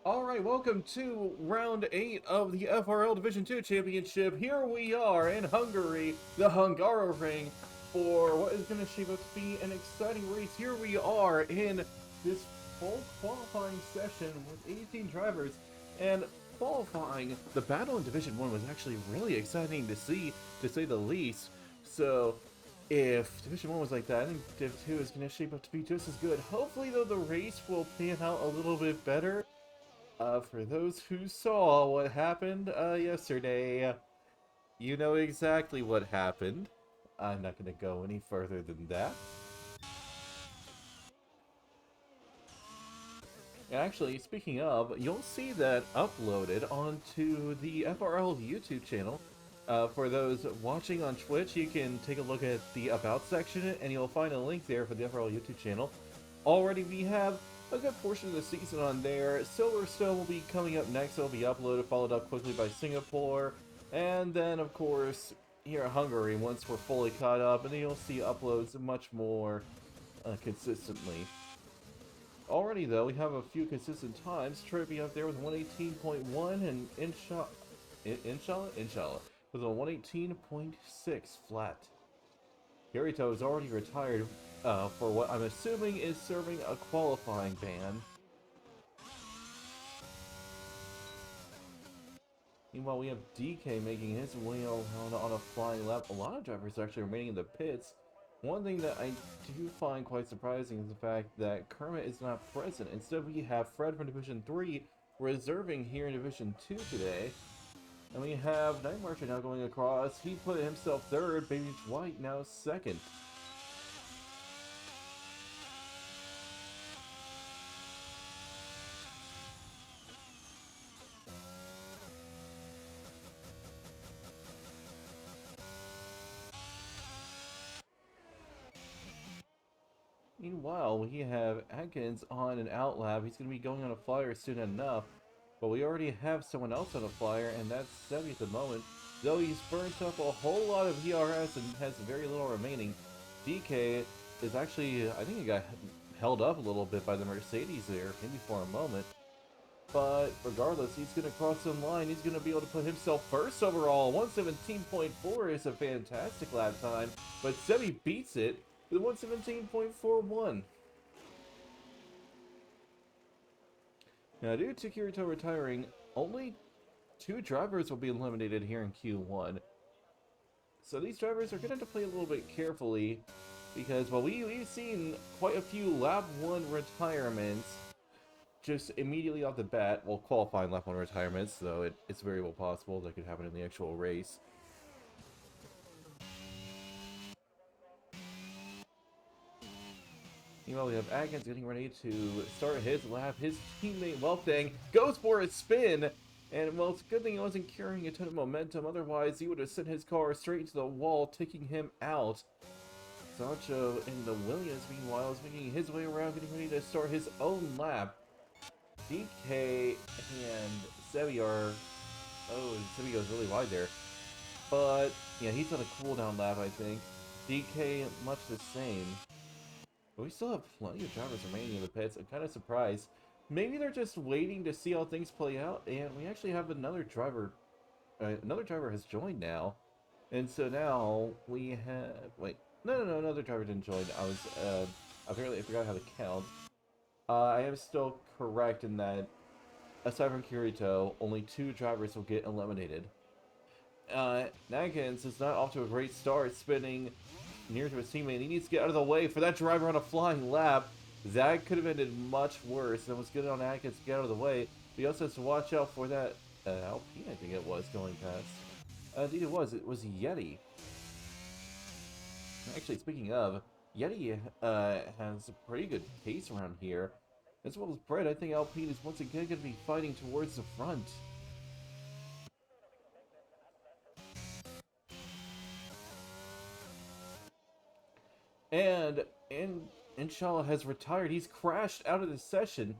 Alright, welcome to round 8 of the FRL Division 2 Championship. Here we are in Hungary, the Hungaroring, for what is going to shape up to be an exciting race. Here we are in this full qualifying session with 18 drivers, and qualifying, the battle in Division 1 was actually really exciting to see, to say the least. So, if Division 1 was like that, I think Div 2 is going to shape up to be just as good. Hopefully, though, the race will pan out a little bit better. For those who saw what happened yesterday, you know exactly what happened. I'm not going to go any further than that. Actually, speaking of, you'll see that uploaded onto the FRL YouTube channel. For those watching on Twitch, you can take a look at the About section, and you'll find a link there for the FRL YouTube channel. Already we have a good portion of the season on there. Silverstone will be coming up next. It'll be uploaded, followed up quickly by Singapore. And then, of course, here at Hungary, once we're fully caught up, and then you'll see uploads much more consistently. Already, though, we have a few consistent times. Trippy up there with 118.1, and Inshallah, with a 118.6 flat. Kirito is already retired for what I'm assuming is serving a qualifying ban. Meanwhile, we have DK making his way on a flying lap. A lot of drivers are actually remaining in the pits. One thing that I do find quite surprising is the fact that Kermit is not present. Instead, we have Fred from Division 3 reserving here in Division 2 today. And we have Night Marcher now going across. He put himself third, Baby White now second. Meanwhile, we have Atkins on an outlap. He's going to be going on a flyer soon enough. But we already have someone else on a flyer, and that's Sebi at the moment. Though he's burnt up a whole lot of ERS and has very little remaining, DK is actually, I think he got held up a little bit by the Mercedes there, maybe for a moment. But regardless, he's going to cross the line. He's going to be able to put himself first overall. 117.4 is a fantastic lap time, but Sebi beats it with 117.41. Now, due to Kirito retiring, only 2 drivers will be eliminated here in Q1. So these drivers are going to have to play a little bit carefully, because, well, we've seen quite a few Lap 1 retirements just immediately off the bat. Well, qualifying Lap 1 retirements, so it's very well possible that could happen in the actual race. Meanwhile, we have Atkins getting ready to start his lap. His teammate Welfang goes for a spin, and well, it's a good thing he wasn't carrying a ton of momentum, otherwise he would have sent his car straight into the wall, taking him out. Sancho in the Williams, meanwhile, is making his way around, getting ready to start his own lap. DK and Sebi are... Oh, Sebi goes really wide there. But, yeah, he's on a cooldown lap, I think. DK, much the same. But we still have plenty of drivers remaining in the pits. I'm kind of surprised. Maybe they're just waiting to see how things play out, and we actually have another driver. Another driver has joined now, and so now we have. Wait, no, another driver didn't join. Apparently I forgot how to count. I am still correct in that, aside from Kirito, only 2 drivers will get eliminated. Nagans is not off to a great start, spinning near to his teammate. He needs to get out of the way for that driver on a flying lap. That could have ended much worse, and was good on Atkins to get out of the way. But he also has to watch out for that Alpine, I think it was, going past. Indeed it was Yeti. Actually, speaking of, Yeti has a pretty good pace around here. As well as Brett, I think Alpine is once again going to be fighting towards the front. And Inshallah has retired. He's crashed out of the session.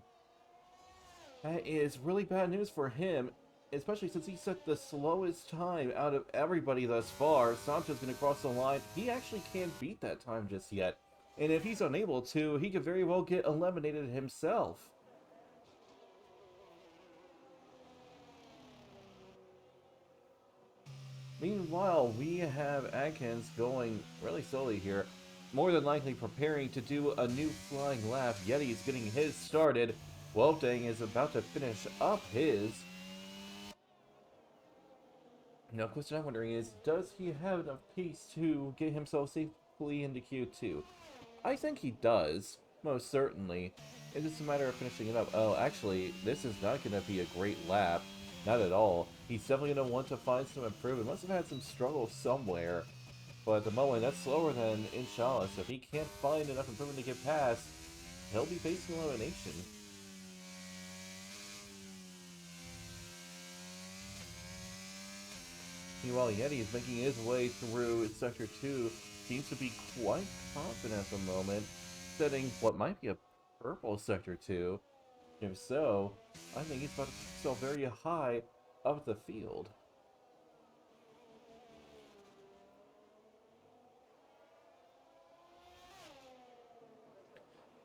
That is really bad news for him, especially since he set the slowest time out of everybody thus far. Sancho's going to cross the line. He actually can't beat that time just yet. And if he's unable to, he could very well get eliminated himself. Meanwhile, we have Adkins going really slowly here, more than likely preparing to do a new flying lap. Yeti's getting his started. Wolfgang is about to finish up his. Now, the question I'm wondering is, does he have enough pace to get himself safely into Q2? I think he does, most certainly. It's just a matter of finishing it up. Oh, actually, this is not going to be a great lap. Not at all. He's definitely going to want to find some improvement. Must have had some struggle somewhere. But at the moment, that's slower than Inshallah. So if he can't find enough improvement to get past, he'll be facing elimination. Meanwhile, Yeti is making his way through Sector 2. Seems to be quite confident at the moment, setting what might be a purple Sector 2. If so, I think he's about to put himself very high up the field.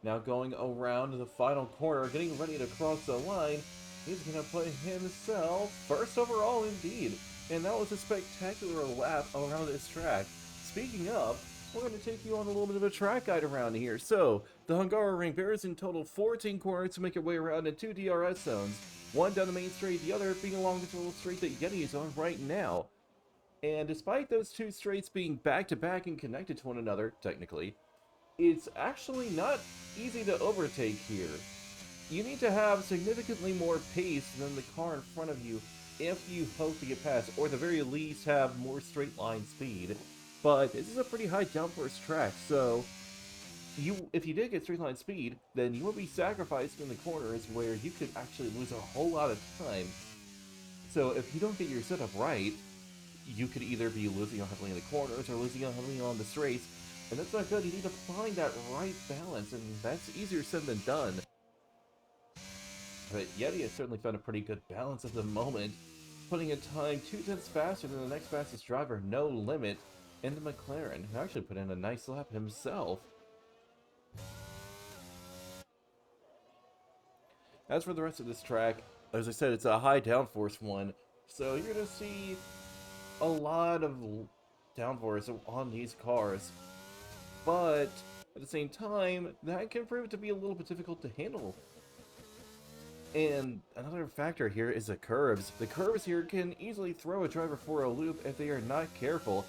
Now going around the final corner, getting ready to cross the line, he's going to put himself first overall indeed. And that was a spectacular lap around this track. Speaking of, we're going to take you on a little bit of a track guide around here. So, the Hungary bears in total 14 corners to make your way around in 2 DRS zones. One down the main straight, the other being along this little straight that Yeti is on right now. And despite those two straights being back-to-back and connected to one another, technically, it's actually not easy to overtake here. You need to have significantly more pace than the car in front of you if you hope to get past, or at the very least have more straight line speed. But this is a pretty high downforce track, so if you did get straight line speed, then you would be sacrificed in the corners where you could actually lose a whole lot of time. So if you don't get your setup right, you could either be losing heavily in the corners or losing heavily on the straights, and that's not good. You need to find that right balance, and that's easier said than done. But Yeti has certainly found a pretty good balance at the moment, putting a time 2/10 faster than the next fastest driver, No Limit, in the McLaren, who actually put in a nice lap himself. As for the rest of this track, as I said, it's a high downforce one, so you're going to see a lot of downforce on these cars. But at the same time, that can prove to be a little bit difficult to handle. And another factor here is the curves. The curves here can easily throw a driver for a loop if they are not careful.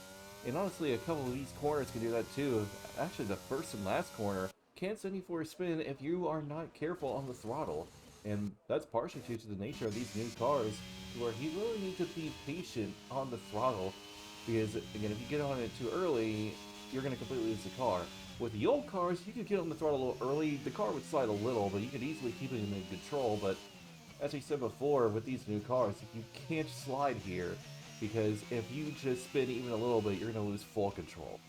And honestly, a couple of these corners can do that too. Actually, the first and last corner can send you for a spin if you are not careful on the throttle. And that's partially due to the nature of these new cars, where you really need to be patient on the throttle. Because, again, if you get on it too early, you're going to completely lose the car. With the old cars, you could get on the throttle a little early, the car would slide a little, but you could easily keep it in control. But as we said before, with these new cars, you can't slide here, because if you just spin even a little bit, you're going to lose full control.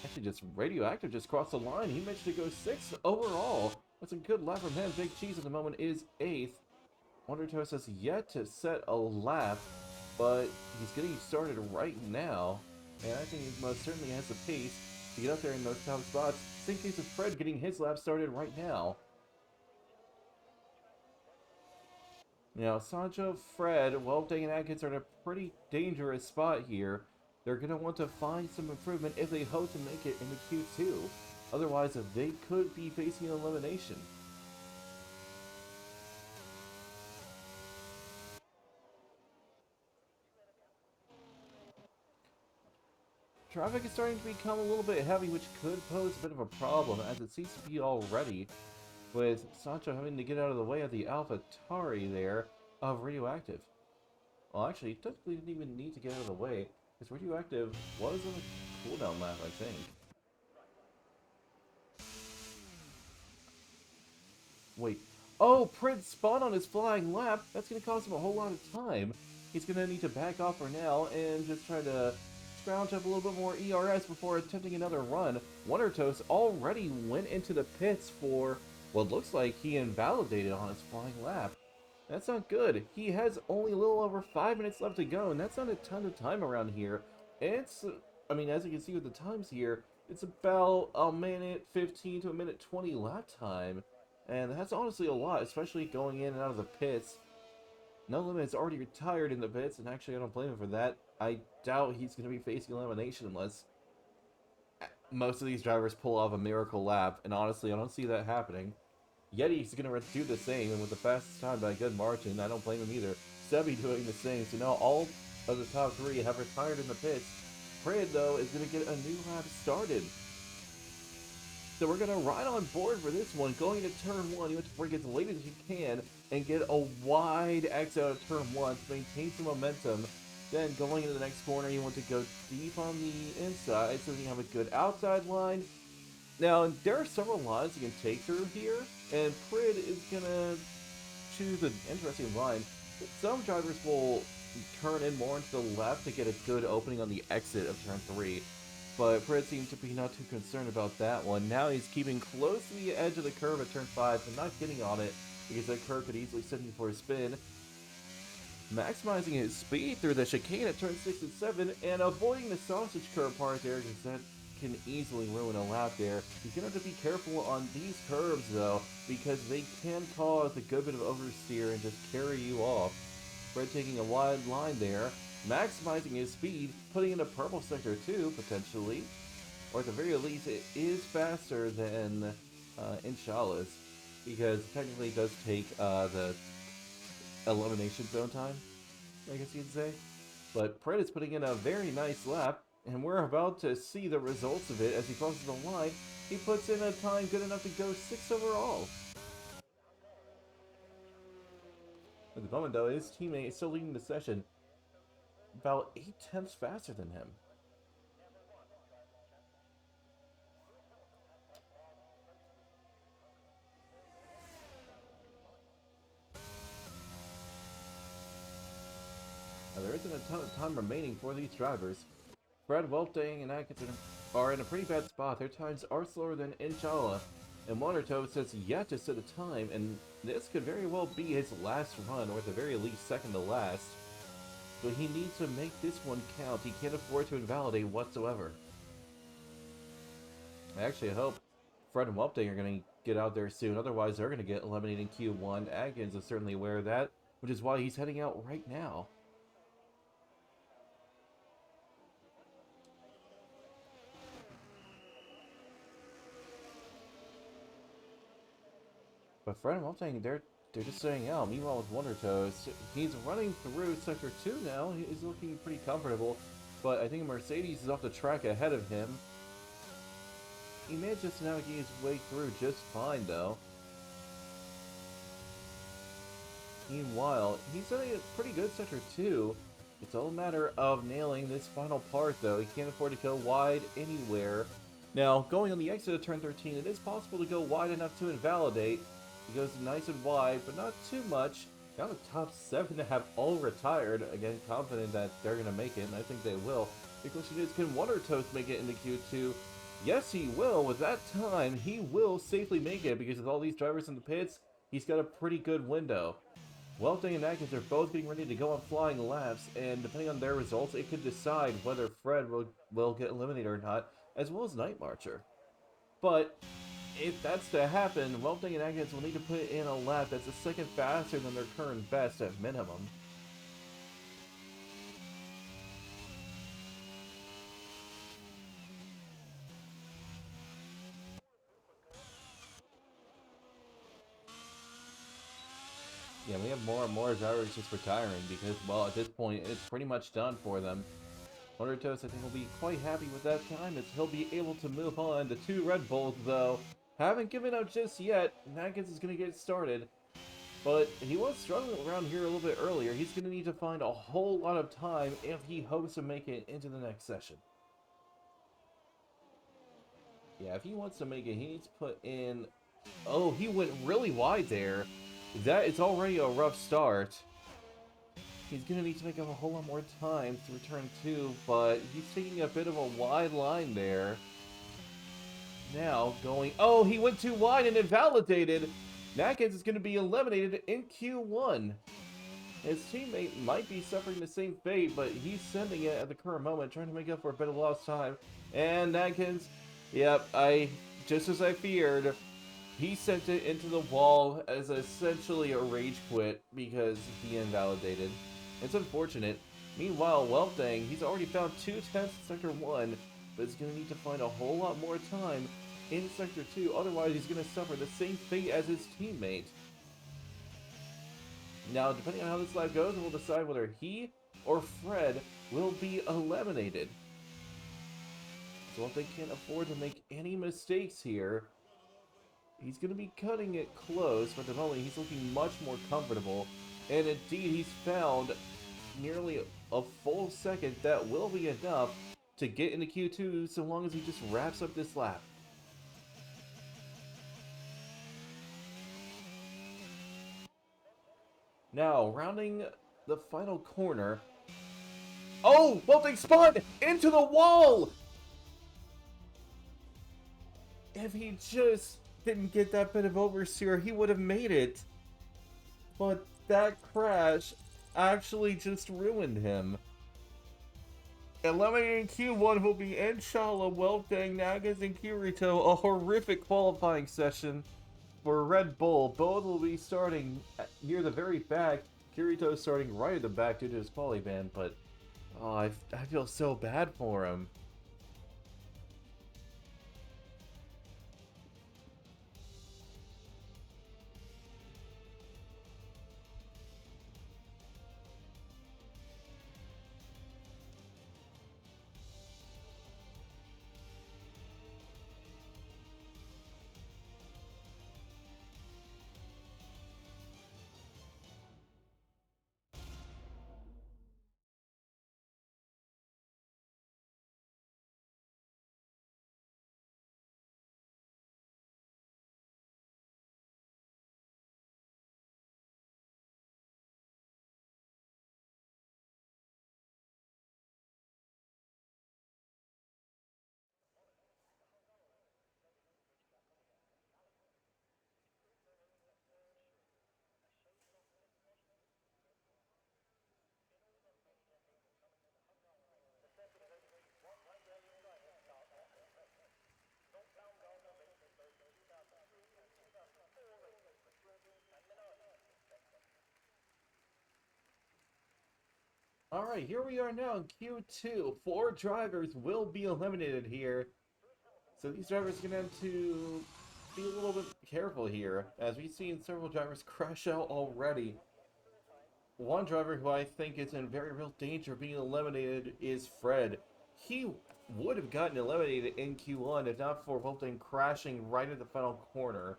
Actually, just Radioactive just crossed the line. He managed to go 6th overall. That's a good lap from him. Big Cheese at the moment is 8th. Wonder Toast has yet to set a lap, but he's getting started right now, and I think he most certainly has the pace to get up there in those top spots. Same case of Fred getting his lap started right now. Now, Sancho, Fred, Wolfgang, and Atkins are in a pretty dangerous spot here. They're going to want to find some improvement if they hope to make it into Q2. Otherwise, they could be facing an elimination. Traffic is starting to become a little bit heavy, which could pose a bit of a problem, as it seems to be already, with Sancho having to get out of the way of the AlphaTauri there of Radioactive. Well, actually, he technically didn't even need to get out of the way, because Radioactive was on a cooldown lap, I think. Wait. Oh, Prince spun on his flying lap! That's going to cost him a whole lot of time. He's going to need to back off for now and just try to scrounge up a little bit more ERS before attempting another run. Wondertoast already went into the pits for what looks like he invalidated on his flying lap. That's not good. He has only a little over 5 minutes left to go, and that's not a ton of time around here. It's, I mean, as you can see with the times here, it's about a minute 15 to a minute 20 lap time. And that's honestly a lot, especially going in and out of the pits. No Limit's already retired in the pits, and actually I don't blame him for that. I doubt he's going to be facing elimination unless most of these drivers pull off a miracle lap, and honestly I don't see that happening. Yeti's going to do the same, and with the fastest time by a good margin, I don't blame him either. Sebi doing the same, so now all of the top three have retired in the pits. Prid, though, is going to get a new lap started. So we're going to ride on board for this one. Going into turn 1, you want to brake as late as you can and get a wide exit out of turn 1 to maintain some momentum. Then going into the next corner, you want to go deep on the inside so that you have a good outside line. Now, there are several lines you can take through here, and Prid is going to choose an interesting line. Some drivers will turn in more into the left to get a good opening on the exit of turn 3, but Prid seems to be not too concerned about that one. Now he's keeping close to the edge of the curve at turn 5, but not getting on it, because that curve could easily send him for a spin. Maximizing his speed through the chicane at turn 6 and 7, and avoiding the sausage curve part there, because that can easily ruin a lap there. He's going to have to be careful on these curves, though, because they can cause a good bit of oversteer and just carry you off. Fred taking a wide line there, maximizing his speed, putting in a purple sector too, potentially. Or at the very least, it is faster than Inshallah's, because technically it does take the elimination zone time, I guess you could say. But Pred is putting in a very nice lap, and we're about to see the results of it as he crosses the line. He puts in a time good enough to go 6th overall. At the moment, though, his teammate is still leading the session about 8/10 faster than him. Now, there isn't a ton of time remaining for these drivers. Fred, Welting, and Atkinson are in a pretty bad spot. Their times are slower than Inshallah, and Motortoast has yet to set a time, and this could very well be his last run, or at the very least second to last. But he needs to make this one count. He can't afford to invalidate whatsoever. I actually hope Fred and Welting are going to get out there soon, otherwise they're going to get eliminated in Q1. Atkins is certainly aware of that, which is why he's heading out right now. But Fred and Wolfgang, they're just staying out. Meanwhile, with Wonder Toast, he's running through Sector 2 now. He's looking pretty comfortable. But I think Mercedes is off the track ahead of him. He manages to navigate his way through just fine, though. Meanwhile, he's doing a pretty good Sector 2. It's all a matter of nailing this final part, though. He can't afford to go wide anywhere. Now, going on the exit of turn 13, it is possible to go wide enough to invalidate. He goes nice and wide, but not too much. Now the top 7 have all retired. Again, confident that they're going to make it, and I think they will. The question is, can Wonder Toast make it into Q2? Yes, he will. With that time, he will safely make it, because with all these drivers in the pits, he's got a pretty good window. Welting and Atkins are both getting ready to go on flying laps, and depending on their results, it could decide whether Fred will get eliminated or not, as well as Night Marcher. But if that's to happen, Welting and Atkins will need to put in a lap that's a second faster than their current best at minimum. Yeah, we have more and more drivers just retiring because, well, at this point, it's pretty much done for them. Wonder Toast, I think, will be quite happy with that time, as he'll be able to move on. The 2 Red Bulls, though, haven't given up just yet. Atkins is going to get started, but he was struggling around here a little bit earlier. He's going to need to find a whole lot of time if he hopes to make it into the next session. Yeah, if he wants to make it, he needs to put in... Oh, he went really wide there. That is already a rough start. He's going to need to make up a whole lot more time to return 2, but he's taking a bit of a wide line there. Now going... Oh, he went too wide and invalidated! Atkins is going to be eliminated in Q1. His teammate might be suffering the same fate, but he's sending it at the current moment, trying to make up for a bit of lost time. And Atkins, yep, just as I feared, He sent it into the wall as essentially a rage quit because he invalidated. It's unfortunate. Meanwhile, Weltang, he's already found 2 tests in Sector 1, but he's going to need to find a whole lot more time in Sector 2, otherwise he's going to suffer the same fate as his teammate. Now, depending on how this lab goes, we'll decide whether he or Fred will be eliminated. So if they can't afford to make any mistakes here, he's going to be cutting it close, but at the moment he's looking much more comfortable. And indeed, he's found nearly a full second that will be enough to get into Q2 so long as he just wraps up this lap. Now, rounding the final corner. Oh! Welting spun into the wall! If he just didn't get that bit of oversteer, he would have made it. But that crash actually just ruined him. Eliminating Q1 will be Inshallah, Weltang, Nagas, and Kirito, a horrific qualifying session for Red Bull. Both will be starting near the very back. Kirito starting right at the back due to his quali ban, but oh, I feel so bad for him. Alright, here we are now in Q2. 4 drivers will be eliminated here. So these drivers are going to have to be a little bit careful here, as we've seen several drivers crash out already. One driver who I think is in very real danger of being eliminated is Fred. He would have gotten eliminated in Q1 if not for Voltain crashing right at the final corner.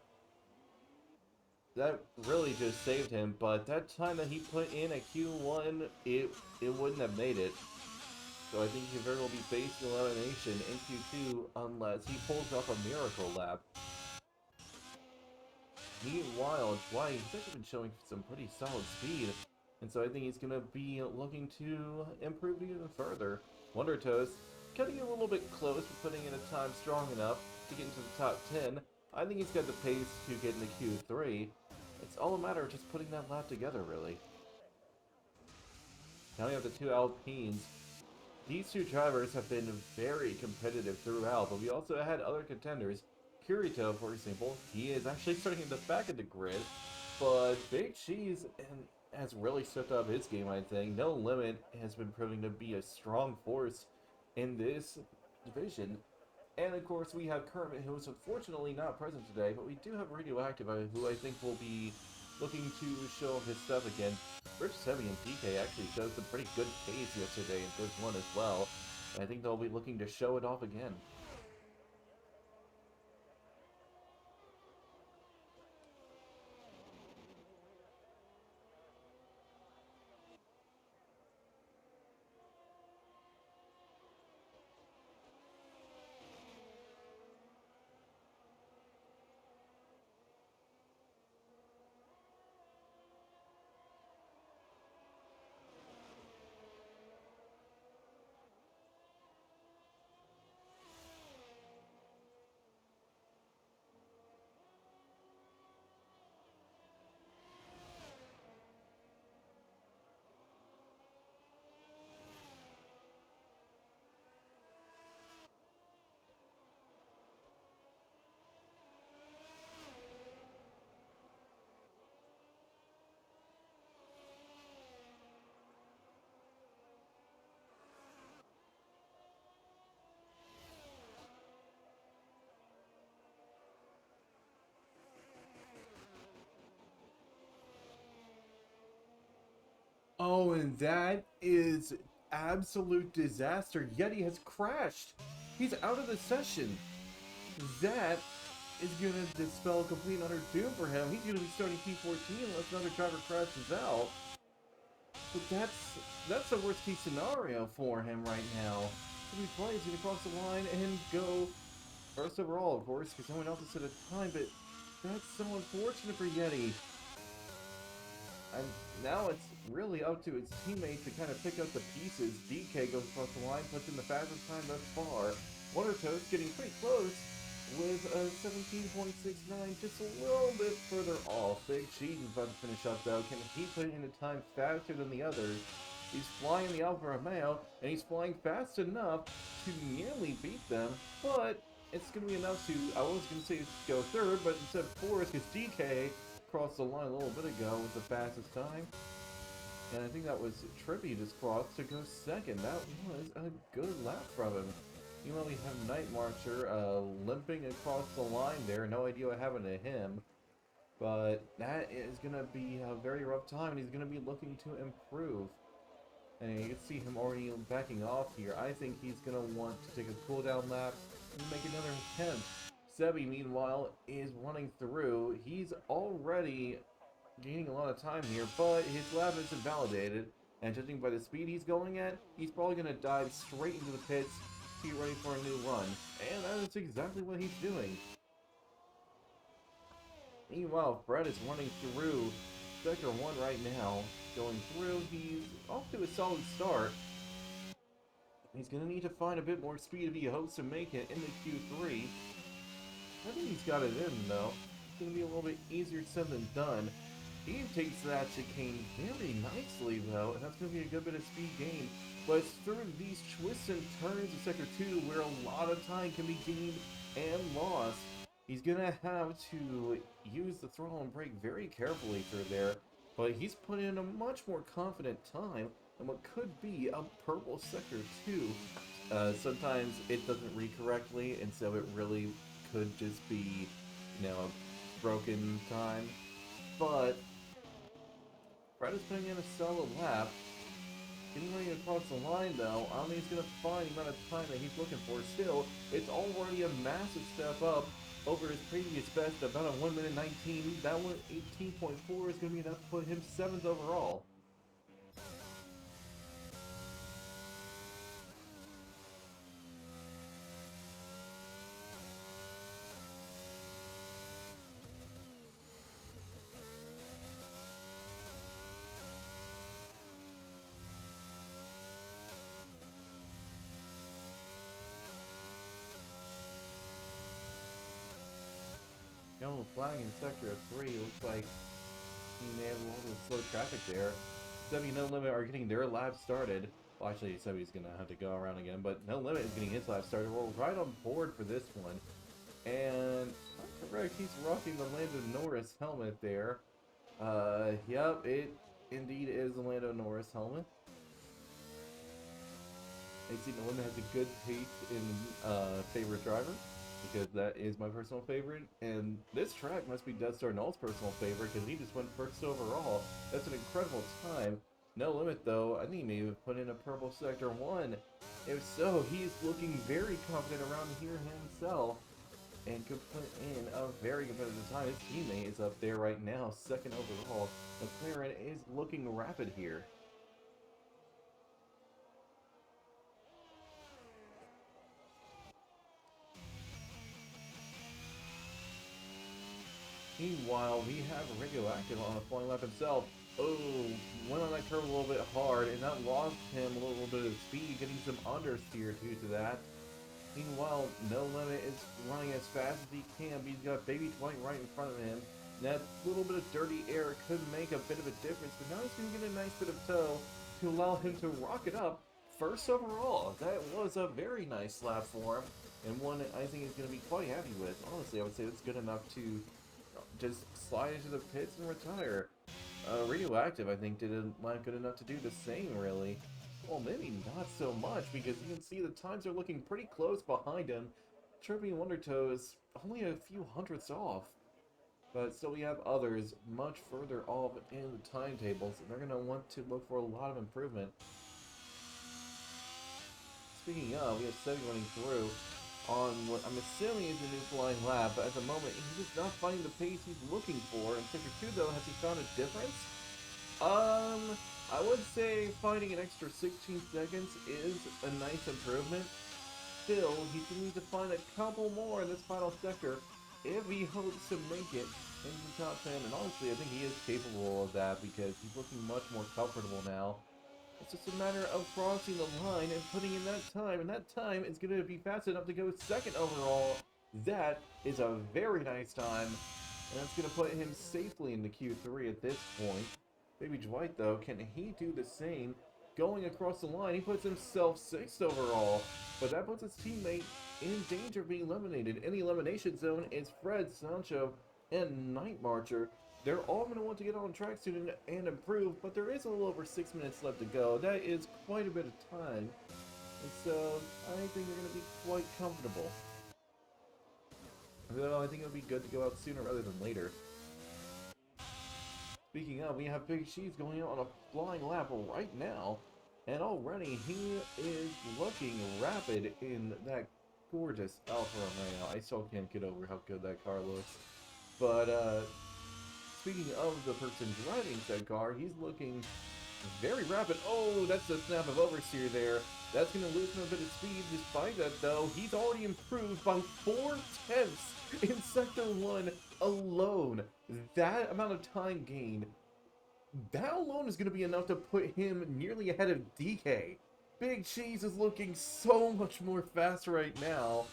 That really just saved him, but that time that he put in at Q1, it wouldn't have made it. So I think he very well be facing elimination in Q2 unless he pulls off a miracle lap. Meanwhile, Dwight, he's actually been showing some pretty solid speed, and so I think he's going to be looking to improve even further. Wonder Toast, cutting it a little bit close, but putting in a time strong enough to get into the top 10. I think he's got the pace to get into Q3. It's all a matter of just putting that lap together, really. Now we have the 2 Alpines. These 2 drivers have been very competitive throughout, but we also had other contenders. Kirito, for example, he is actually starting at the back of the grid, but Big Cheese has really stepped up his game, I think. No Limit has been proving to be a strong force in this division. And of course, we have Kermit, who is unfortunately not present today, but we do have Radioactive, who I think will be looking to show off his stuff again. Rich Heavy and PK actually showed some pretty good pace yesterday in this one as well. And I think they'll be looking to show it off again. Oh, and that is absolute disaster. Yeti has crashed. He's out of the session. That is going to dispel complete and utter doom for him. He's going to be starting P14 unless another driver crashes out. But that's the worst case scenario for him right now. He's going to cross the line and go first overall, of course, because someone else has set a time, but that's so unfortunate for Yeti. And now it's really up to his teammate to kind of pick up the pieces. DK goes across the line, puts in the fastest time thus far. Wondertoast getting pretty close with a 17.69, just a little bit further off. Big Cheese is about to finish up though. Can he put in a time faster than the others? He's flying the Alfa Romeo, and he's flying fast enough to nearly beat them, but it's going to be enough to, I was going to say go third, but instead fourth, because DK crossed the line a little bit ago with the fastest time. And I think that was Trippy just crossed to go second. That was a good lap from him. You know, we have Night Marcher limping across the line there. No idea what happened to him. But that is going to be a very rough time, and he's going to be looking to improve. And you can see him already backing off here. I think he's going to want to take a cooldown lap and make another attempt. Sebi, meanwhile, is running through. He's already gaining a lot of time here, but his lap is invalidated. And judging by the speed he's going at, he's probably going to dive straight into the pits, be ready for a new run. And that is exactly what he's doing. Meanwhile, Fred is running through Sector 1 right now. Going through, he's off to a solid start. He's going to need to find a bit more speed if he hopes to make it in the Q3. I think he's got it in, though. It's going to be a little bit easier said than done. He takes that chicane very nicely, though, and that's going to be a good bit of speed gain. But it's through these twists and turns of Sector 2 where a lot of time can be gained and lost. He's going to have to use the throttle and brake very carefully through there. But he's put in a much more confident time than what could be a purple Sector 2. Sometimes it doesn't read correctly, and so it really could just be, you know, a broken time. But Fred is putting in a solid lap. Getting ready to cross the line, though. I don't think he's going to find the amount of time that he's looking for. Still, it's already a massive step up over his previous best, about a 1 minute 19. That one, 18.4, is going to be enough to put him 7th overall. Yellow flag in Sector 3 looks like he may have a little bit of slow traffic there. Sebi No Limit are getting their lap started. Well, actually, Sebi's going to have to go around again, but No Limit is getting his lap started. We're right on board for this one. And correct, he's rocking the Lando Norris helmet there. Yep, it indeed is the Lando Norris helmet. I see No Limit has a good taste in favorite driver, because that is my personal favorite, and this track must be Death Star Null's personal favorite, because he just went first overall. That's an incredible time. No Limit, though, I think he may have put in a purple Sector 1. If so, he's looking very confident around here himself, and could put in a very competitive time. His teammate is up there right now, 2nd overall. McLaren is looking rapid here. Meanwhile, we have Radioactive on the flying lap himself. Oh, went on that curve a little bit hard, and that lost him a little bit of speed, getting some understeer due to that. Meanwhile, No Limit is running as fast as he can, but he's got Baby Dwight right in front of him. And that little bit of dirty air could make a bit of a difference, but now he's going to get a nice bit of tow to allow him to rock it up 1st overall. That was a very nice lap for him, and one I think he's going to be quite happy with. Honestly, I would say it's good enough to just slide into the pits and retire. Radioactive, I think, did not good enough to do the same, really. Well, maybe not so much, because you can see the times are looking pretty close behind him. Trippy and Wondertoe is only a few hundredths off. But still, we have others much further off in the timetables, and they're going to want to look for a lot of improvement. Speaking of, we have Sevi running through on what I'm assuming is a new flying lap, but at the moment, he's just not finding the pace he's looking for. In Sector 2, though, has he found a difference? I would say finding an extra 16 seconds is a nice improvement. Still, he's going to need to find a couple more in this final sector if he hopes to make it into the top 10. And honestly, I think he is capable of that because he's looking much more comfortable now. It's just a matter of crossing the line and putting in that time, and that time is going to be fast enough to go second overall. That is a very nice time, and that's going to put him safely into Q3 at this point. Baby Dwight, though, can he do the same? Going across the line, he puts himself 6th overall, but that puts his teammate in danger of being eliminated. In the elimination zone is Fred, Sancho, and Night Marcher. They're all going to want to get on track soon and improve, but there is a little over 6 minutes left to go. That is quite a bit of time, and so I think they're going to be quite comfortable. Though I think it would be good to go out sooner rather than later. Speaking of, we have Big Cheese going out on a flying lap right now, and already he is looking rapid in that gorgeous Alfa Romeo. I still can't get over how good that car looks. But, speaking of the person driving said car, he's looking very rapid. Oh, that's a snap of oversteer there. That's going to lose him a bit of speed. Despite that, though, he's already improved by 4/10 in Sector 1 alone. That amount of time gain, that alone is going to be enough to put him nearly ahead of DK. Big Cheese is looking so much more fast right now.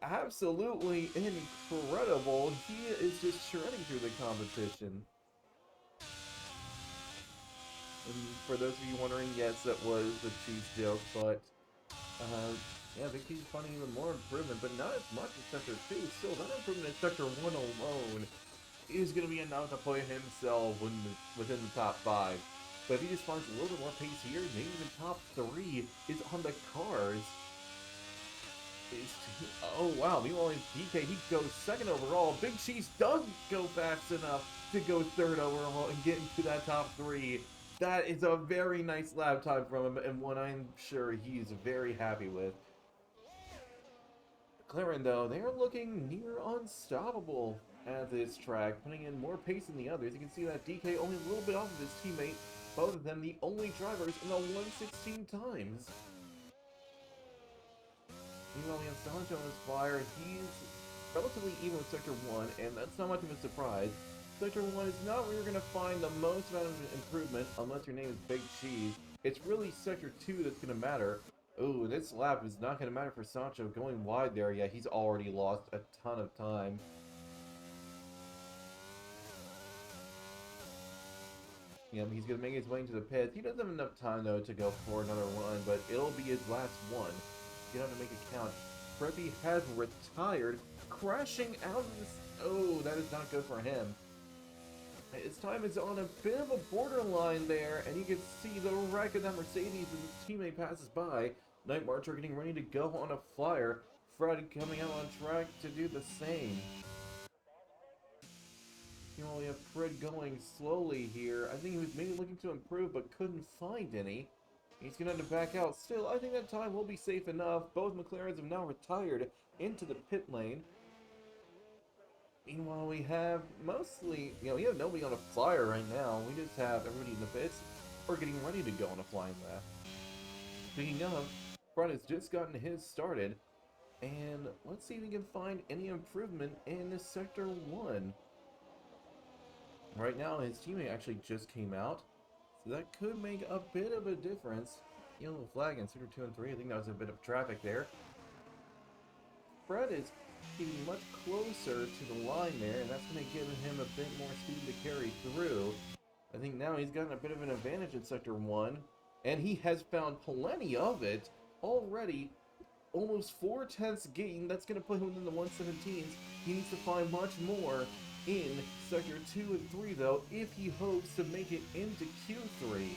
Absolutely incredible. He is just shredding through the competition. And for those of you wondering, yes, that was the cheese joke, but yeah, Big Cheese finding even more improvement, but not as much in Sector 2. Still, that improvement in Sector 1 alone is going to be enough to put himself within the top 5. But if he just finds a little bit more pace here, maybe even top 3 is on the cards. Oh wow, meanwhile DK, he goes 2nd overall. Big Cheese does go fast enough to go 3rd overall and get into that top 3. That is a very nice lap time from him, and one I'm sure he's very happy with. McLaren, though, they are looking near unstoppable at this track, putting in more pace than the others. You can see that DK only a little bit off of his teammate, both of them the only drivers in the 116 times. Meanwhile, we have Sancho on his flyer. He's relatively even with Sector 1, and that's not much of a surprise. Sector 1 is not where you're going to find the most amount of improvement unless your name is Big Cheese. It's really Sector 2 that's going to matter. Ooh, this lap is not going to matter for Sancho going wide there. Yeah, he's already lost a ton of time. Yeah, he's going to make his way into the pits. He doesn't have enough time, though, to go for another one, but it'll be his last one. You have to make it count. Preppy has retired, crashing out of this. Oh, that is not good for him. His time is on a bit of a borderline there, and you can see the wreck of that Mercedes as his teammate passes by. Night Marcher getting ready to go on a flyer. Fred coming out on track to do the same. You only have Fred going slowly here. I think he was maybe looking to improve, but couldn't find any. He's going to have to back out. Still, I think that time will be safe enough. Both McLarens have now retired into the pit lane. Meanwhile, we have mostly, we have nobody on a flyer right now. We just have everybody in the pits or getting ready to go on a flying lap. Speaking of, Fred has just gotten his started. And let's see if we can find any improvement in this Sector 1. Right now, his teammate actually just came out. So that could make a bit of a difference. Yellow flag in Sector 2 and 3. I think that was a bit of traffic there. Fred is getting much closer to the line there, and that's going to give him a bit more speed to carry through. I think now he's gotten a bit of an advantage in Sector 1, and he has found plenty of it already. Almost 4/10 gain. That's going to put him within the 117s. He needs to find much more in Sector 2 and 3, though, if he hopes to make it into Q3.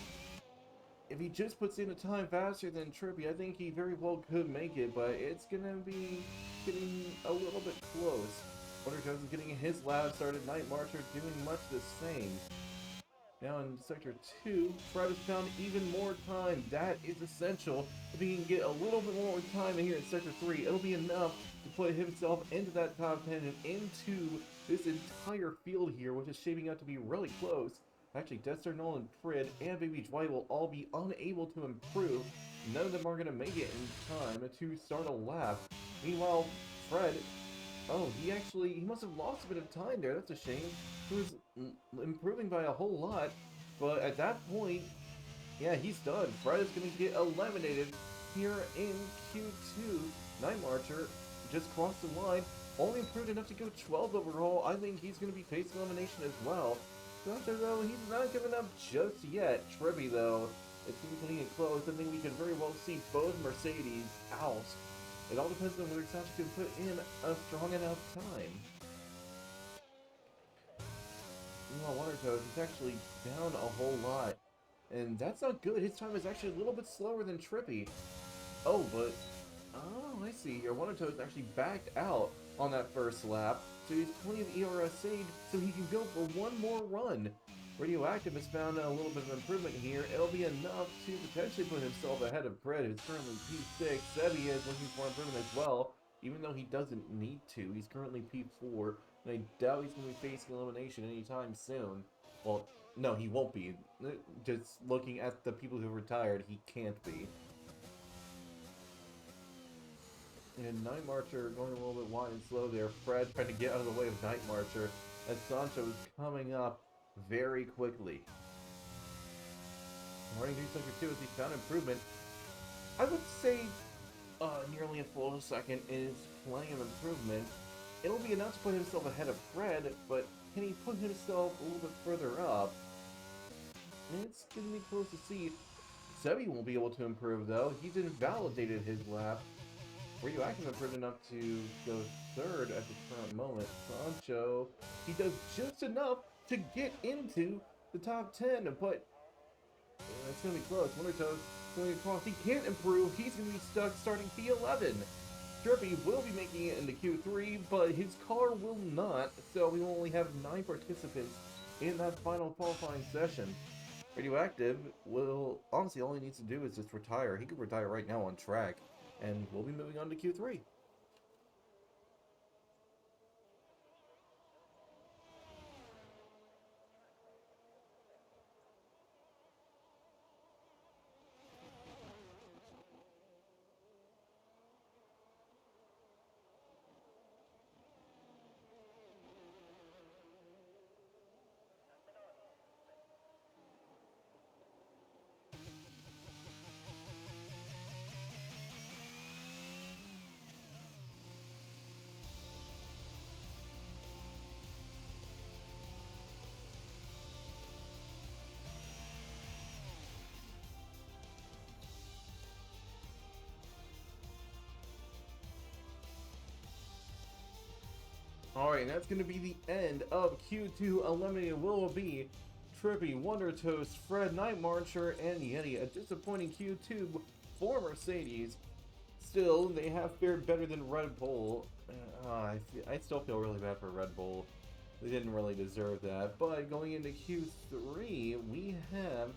If he just puts in a time faster than Trippy, I think he very well could make it, but it's going to be getting a little bit close. Wonder Toes is getting his lab started. Night Marcher doing much the same. Now in Sector 2, Fred has found even more time. That is essential. If he can get a little bit more time in here in Sector 3, it'll be enough to put himself into that top 10 and into this entire field here, which is shaping up to be really close. Actually, Dexter, Nolan, Prid, and Baby Dwight will all be unable to improve. None of them are going to make it in time to start a lap. Meanwhile, Fred, oh, he must have lost a bit of time there. That's a shame. He was improving by a whole lot, but at that point, yeah, he's done. Fred is going to get eliminated here in Q2. Night Marcher just crossed the line, only improved enough to go 12 overall. I think he's going to be facing elimination as well. Dr. though, he's not giving up just yet. Tribby, though, it's getting close. I think we could very well see both Mercedes out. It all depends on whether Sasha can put in a strong enough time. Meanwhile, Wonder Toes is actually down a whole lot. And that's not good. His time is actually a little bit slower than Trippy. Oh, but... Oh, I see here. Wonder Toes actually backed out on that first lap. So he's plenty of ERS saved, so he can go for one more run. Radioactive has found a little bit of improvement here. It'll be enough to potentially put himself ahead of Pred, who's currently P6. Sebi is looking for improvement as well, even though he doesn't need to. He's currently P4, and I doubt he's going to be facing elimination anytime soon. Well, no, he won't be. Just looking at the people who retired, he can't be. And Night Marcher going a little bit wide and slow there. Fred trying to get out of the way of Night Marcher as Sancho is coming up very quickly. Running through Sector 2 as he found improvement. I would say nearly a full second is plenty of improvement. It'll be enough to put himself ahead of Fred, but can he put himself a little bit further up? It's going to be close to see. Sebi won't be able to improve though. He's invalidated his lap. Radioactive improved enough to go third at the current moment. Sancho, he does just enough to get into the top 10, but it's going to be close. Wonder Toes going across. He can't improve. He's going to be stuck starting P11. Drippy will be making it into Q3, but his car will not, so we will only have 9 participants in that final qualifying session. Radioactive will, honestly, all he needs to do is just retire. He could retire right now on track, and we'll be moving on to Q3. Alright, that's going to be the end of Q2 eliminated. Will be Trippy, Wonder Toast, Fred, Night Marcher, and Yeti. A disappointing Q2 for Mercedes. Still, they have fared better than Red Bull. I still feel really bad for Red Bull. They didn't really deserve that. But going into Q3, we have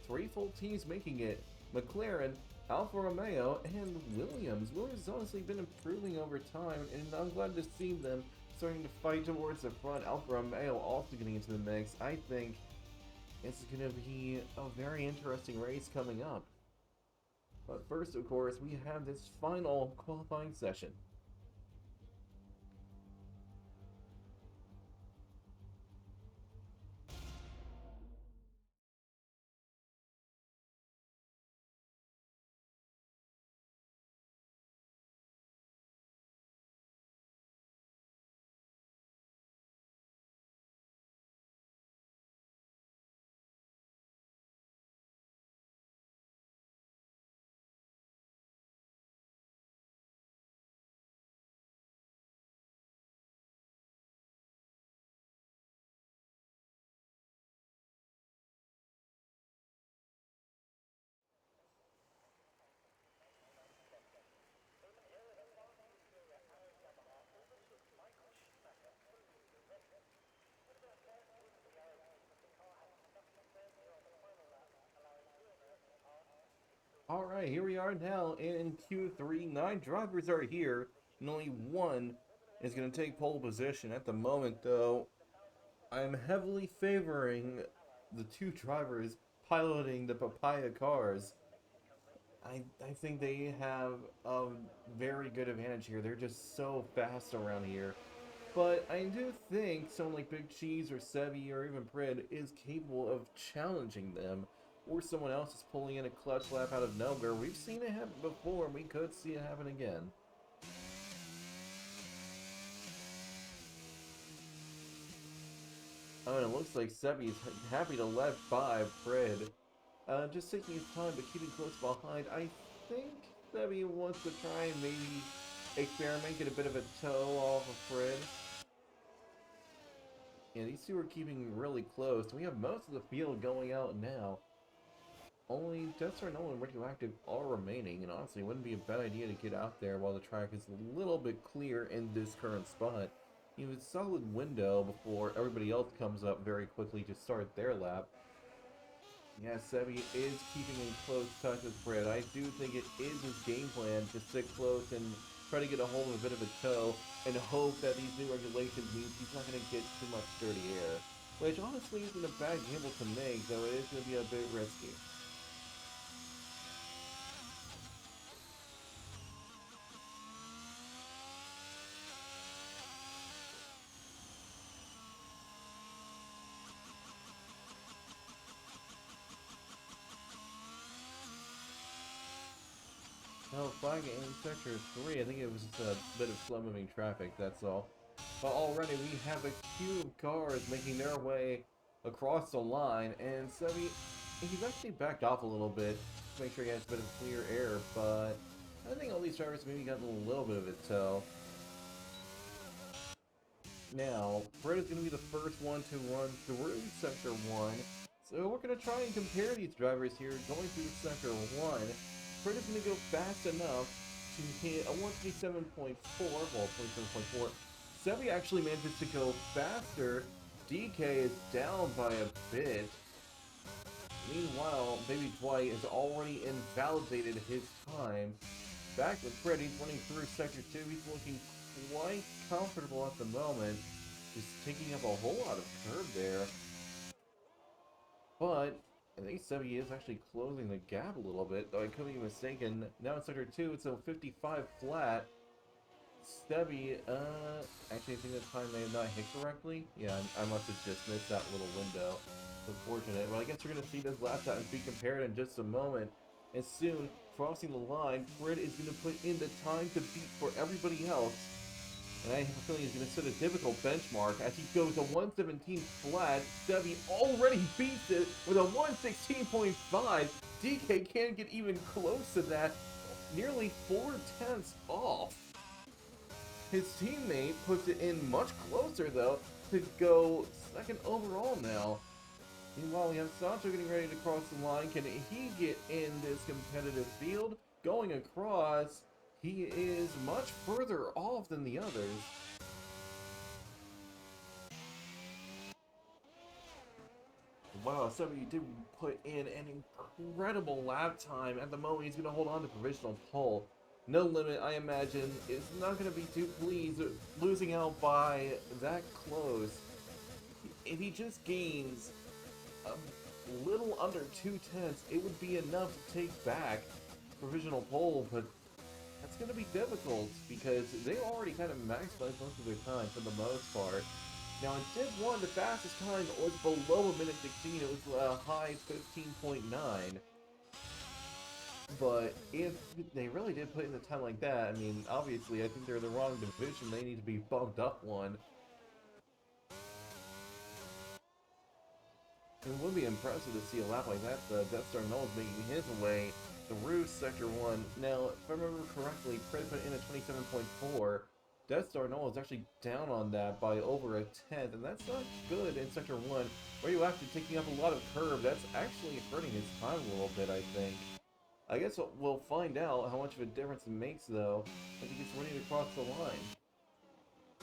3 full teams making it. McLaren, Alfa Romeo, and Williams. Williams has honestly been improving over time, and I'm glad to see them starting to fight towards the front. Alfa Romeo also getting into the mix. I think it's going to be a very interesting race coming up. But first, of course, we have this final qualifying session. Alright, here we are now in Q3. 9 drivers are here, and only one is going to take pole position. At the moment, though, I'm heavily favoring the 2 drivers piloting the papaya cars. I think they have a very good advantage here. They're just so fast around here. But I do think someone like Big Cheese or Sebi or even Prid is capable of challenging them. Or someone else is pulling in a clutch lap out of nowhere. We've seen it happen before, and we could see it happen again. Oh, and it looks like Sebi's happy to let by Prid. Just taking his time, but keeping close behind. I think Sebi wants to try and maybe experiment, get a bit of a toe off of Prid. Yeah, these two are keeping really close. We have most of the field going out now. Only Death or Nolan and Radioactive are remaining, and honestly, it wouldn't be a bad idea to get out there while the track is a little bit clear in this current spot. You have a solid window before everybody else comes up very quickly to start their lap. Yeah, Sebi is keeping in close touch with Fred. I do think it is his game plan to stick close and try to get a hold of a bit of a toe and hope that these new regulations means he's not going to get too much dirty air. Which honestly isn't a bad gamble to make, though it is going to be a bit risky. No, flag in sector 3, I think it was just a bit of slow-moving traffic, that's all. But already we have a queue of cars making their way across the line, and Sebi, he's actually backed off a little bit to make sure he has a bit of clear air, but I think all these drivers maybe got a little bit of a toe. Now, Fred is going to be the first one to run through Sector 1, so we're going to try and compare these drivers here going through Sector 1. Fred is going to go fast enough to hit a 127.4, well, 27.4. Sebi actually manages to go faster. DK is down by a bit. Meanwhile, Baby Dwight has already invalidated his time. Back with Fred, he's running through Sector 2. He's looking quite comfortable at the moment. Just taking up a whole lot of curb there. But I think Sebi is actually closing the gap a little bit, though I could be mistaken. Now in Sector 2, it's a 55 flat. Sebi, actually I think this time may have not hit correctly. Yeah, I must have just missed that little window. It's unfortunate. Well, I guess we're going to see this lap times be compared in just a moment. And soon, crossing the line, Fred is going to put in the time to beat for everybody else. And I have a feeling he's going to set a difficult benchmark as he goes a 117 flat. Sebi already beats it with a 116.5. DK can't get even close to that. Nearly 4/10 off. His teammate puts it in much closer, though, to go second overall now. Meanwhile, we have Sancho getting ready to cross the line. Can he get in this competitive field? Going across, he is much further off than the others. Wow, Sebi did put in an incredible lap time. At the moment, he's going to hold on to provisional pole. No Limit, I imagine, is not going to be too pleased losing out by that close. If he just gains a little under 2/10, it would be enough to take back provisional pole, but that's going to be difficult because they already kind of maximized most of their time for the most part. Now in Div 1, the fastest time was below a minute 16, it was a high 15.9. But if they really did put in the time like that, I mean, obviously I think they're in the wrong division, they need to be bumped up one. It would be impressive to see a lap like that. The Death Star Null is making his way through Sector 1. Now, if I remember correctly, Pred put in a 27.4. Death Star Null is actually down on that by over a 10th, and that's not good in Sector 1. Radioactive taking up a lot of curb. That's actually hurting his time a little bit, I think. I guess we'll find out how much of a difference it makes, though, as he gets ready to cross the line.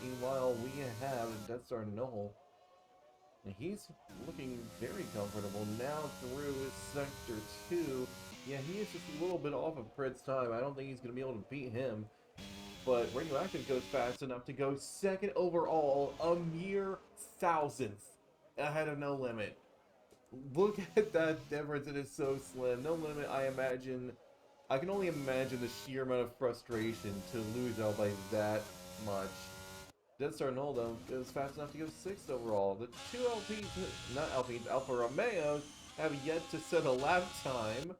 Meanwhile, we have Death Star Null. And he's looking very comfortable now through Sector 2. Yeah, he is just a little bit off of Prid's time. I don't think he's going to be able to beat him. But Radioactive goes fast enough to go second overall, a mere thousandth ahead of No Limit. Look at that difference, it is so slim. No Limit, I can only imagine the sheer amount of frustration to lose out by that much. Death Star Noldo goes fast enough to go 6th overall. The two Alpha Romeos, have yet to set a lap time.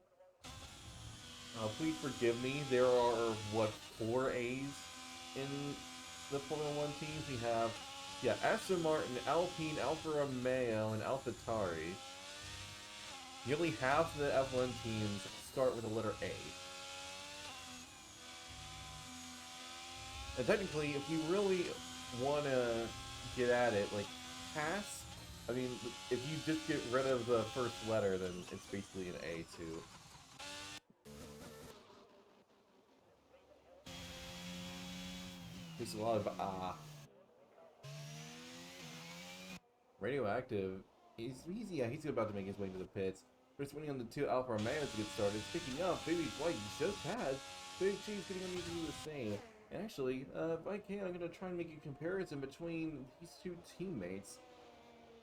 Please forgive me, there are, what, 4 A's in the Formula 1 teams? We have, yeah, Aston Martin, Alpine, Alfa Romeo, and AlphaTauri. Nearly half the F1 teams start with the letter A. And technically, if you really want to get at it, like, Haas, I mean, if you just get rid of the first letter, then it's basically an A too. There's a lot of Radioactive, he's about to make his way to the pits. First winning on the two Alfa Romeos to get started. It's picking up. Baby White just has. Big Cheese getting on to do the same. And actually, if I can, I'm going to try and make a comparison between these two teammates.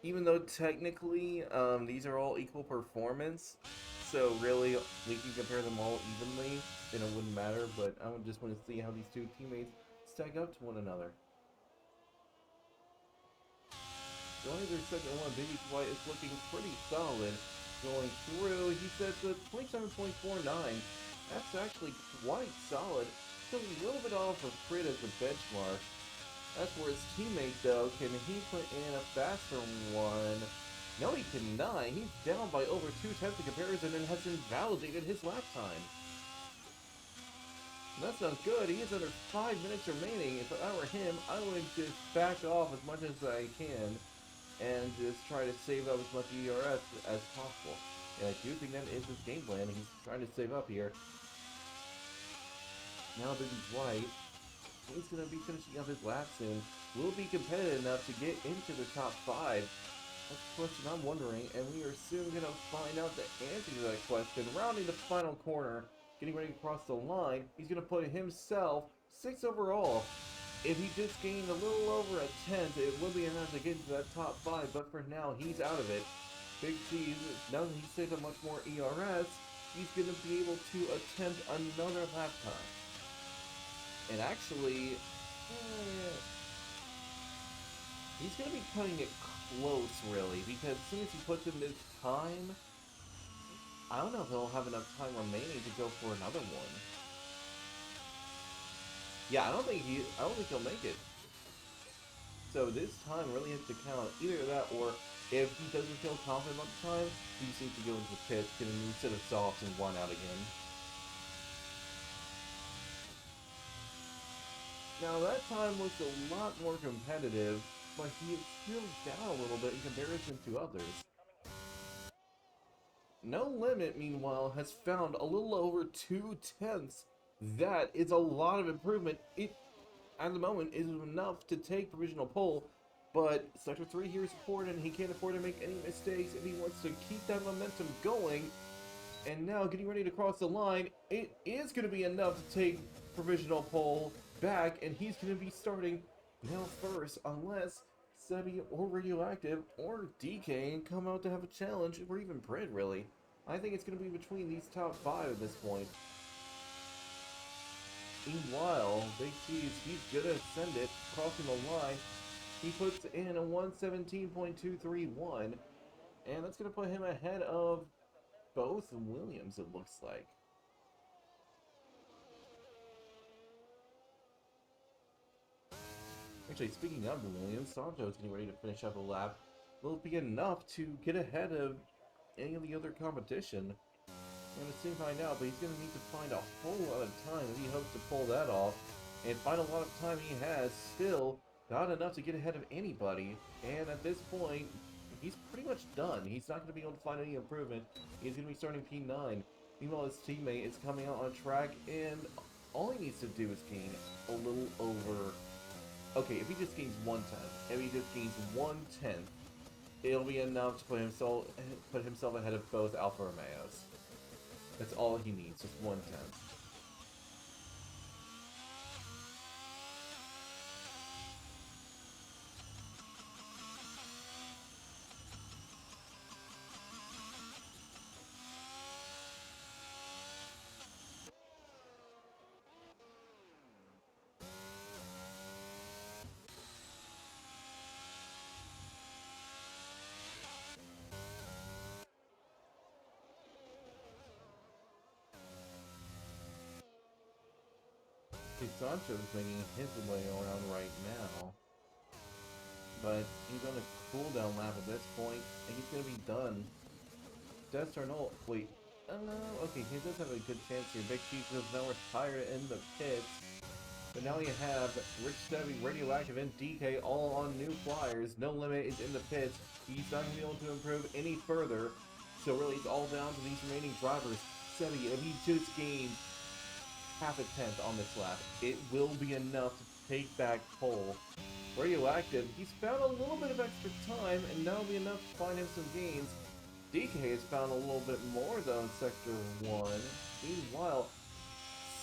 Even though technically, these are all equal performance, so really, we can compare them all evenly, and it wouldn't matter, but I just want to see how these two teammates stack up to one another. Only their second one, Baby White, is looking pretty solid. Going through, he says the 27.49. That's actually quite solid. Still a little bit off of Prid as the benchmark. As for his teammate, though, can he put in a faster one? No, he cannot. He's down by over 2 tenths in comparison and has invalidated his lap time. That's not good. He has under 5 minutes remaining. If I were him, I would just back off as much as I can and just try to save up as much ERS as possible. And I do think that is his game plan. He's trying to save up here. Now Baby White, he's going to be finishing up his lap soon. Will be competitive enough to get into the top 5? That's the question I'm wondering, and we are soon going to find out the answer to that question. Rounding the final corner, getting ready to cross the line, he's going to put himself 6th overall. If he just gained a little over a tenth, it would be enough to get into that top 5, but for now, he's out of it. Big Cheese, now that he's saved up much more ERS, he's going to be able to attempt another lap time. And actually, he's going to be cutting it close, really, because as soon as he puts in this time, I don't know if he'll have enough time remaining to go for another one. Yeah, I don't think he'll make it. So this time really has to count. Either that, or if he doesn't feel confident about the time, he just needs to go into the pits, get a new set of softs, and run out again. Now that time looks a lot more competitive, but he is still down a little bit in comparison to others. No Limit, meanwhile, has found a little over 2 tenths. That is a lot of improvement. It, at the moment, is enough to take provisional pole, but Sector 3 here is important, and he can't afford to make any mistakes if he wants to keep that momentum going. And now, getting ready to cross the line, it is going to be enough to take provisional pole back, and he's going to be starting now first, unless Sebi or Radioactive or DK come out to have a challenge, or even Prid, really. I think it's going to be between these top 5 at this point. Meanwhile, Big Cheese, he's gonna send it, crossing the line. He puts in a 117.231, and that's gonna put him ahead of both Williams, it looks like. Actually, speaking of the Williams, Santo's getting ready to finish up a lap. Will it be enough to get ahead of any of the other competition? We're going to soon find out, but he's going to need to find a whole lot of time if he hopes to pull that off. And find a lot of time he has, still not enough to get ahead of anybody. And at this point, he's pretty much done. He's not going to be able to find any improvement. He's going to be starting P9. Meanwhile, his teammate is coming out on track, and all he needs to do is gain a little over... Okay, if he just gains 1 tenth, if he just gains 1 tenth, it'll be enough to put himself ahead of both Alfa Romeos. That's all he needs, just 1/10. Sancho's making his way around right now. But he's on a cooldown lap at this point, and he's gonna be done. Death or no? Wait. Okay, he does have a good chance here. Big Chief is now retired in the pits. But now you have Rich Stevie, Radioactive, and DK all on new flyers. No Limit is in the pits. He's not going to be able to improve any further. So really, it's all down to these remaining drivers. Stevie, if he just gained half a tenth on this lap, it will be enough to take back pole. Radioactive, he's found a little bit of extra time, and that'll be enough to find him some gains. DK has found a little bit more, though, in Sector 1. Meanwhile,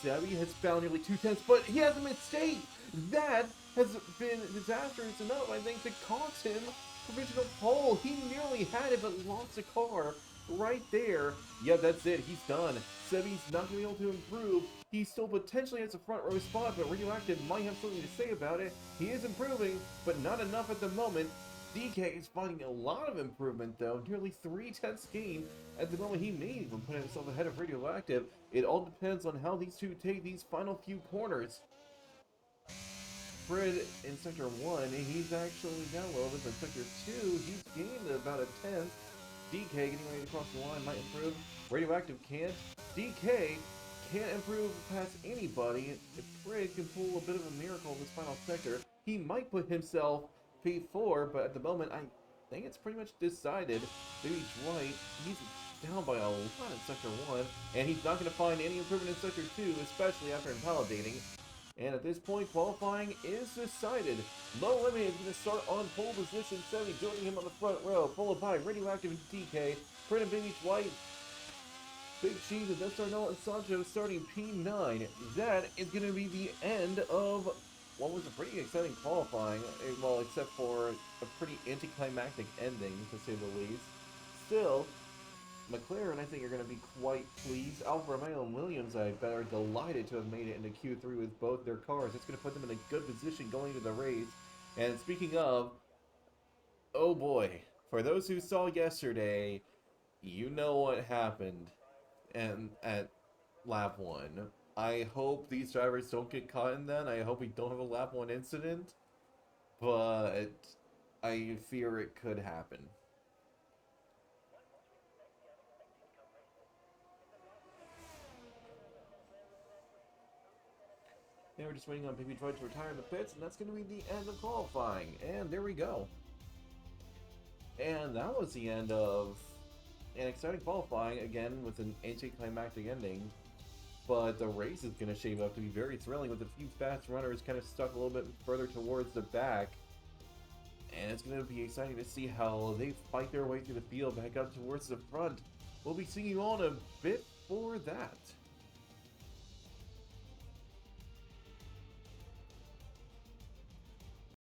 Sebi has found nearly 2/10, but he has a mistake! That has been disastrous enough, I think, to cost him provisional pole. He nearly had it, but lost a car right there. Yeah, that's it. He's done. Sebi's not going to be able to improve. He still potentially has a front row spot, but Radioactive might have something to say about it. He is improving, but not enough at the moment. DK is finding a lot of improvement, though. Nearly 3/10 gain. At the moment, he may even put himself ahead of Radioactive. It all depends on how these two take these final few corners. Fred in Sector 1, he's actually down a little bit. In Sector 2, he's gained about a 10th. DK getting ready to cross the line might improve. Radioactive can't. DK can't improve past anybody. If Fred can pull a bit of a miracle in this final sector, he might put himself P4, but at the moment, I think it's pretty much decided. Baby Dwight, he's down by a lot in Sector 1, and he's not going to find any improvement in Sector 2, especially after invalidating. And at this point, qualifying is decided. Low Limit is going to start on pole position 70, joining him on the front row, followed by Radioactive and DK, Fred and Baby Dwight, Big Cheese and Death Star Noah and Sancho starting P9. That is going to be the end of what was a pretty exciting qualifying, well, except for a pretty anticlimactic ending, to say the least. Still, McLaren, I think, are going to be quite pleased. Alfa Romeo and Williams, I bet, are delighted to have made it into Q3 with both their cars. It's going to put them in a good position going into the race. And speaking of, oh boy, for those who saw yesterday, you know what happened and at lap 1. I hope these drivers don't get caught in that. I hope we don't have a lap 1 incident, but I fear it could happen. Now we're just waiting on Baby Droid to retire in the pits, and that's going to be the end of qualifying. And there we go. And that was the end of an exciting qualifying, again with an anticlimactic ending. But the race is going to shape up to be very thrilling, with a few fast runners kind of stuck a little bit further towards the back. And it's going to be exciting to see how they fight their way through the field back up towards the front. We'll be seeing you all in a bit for that.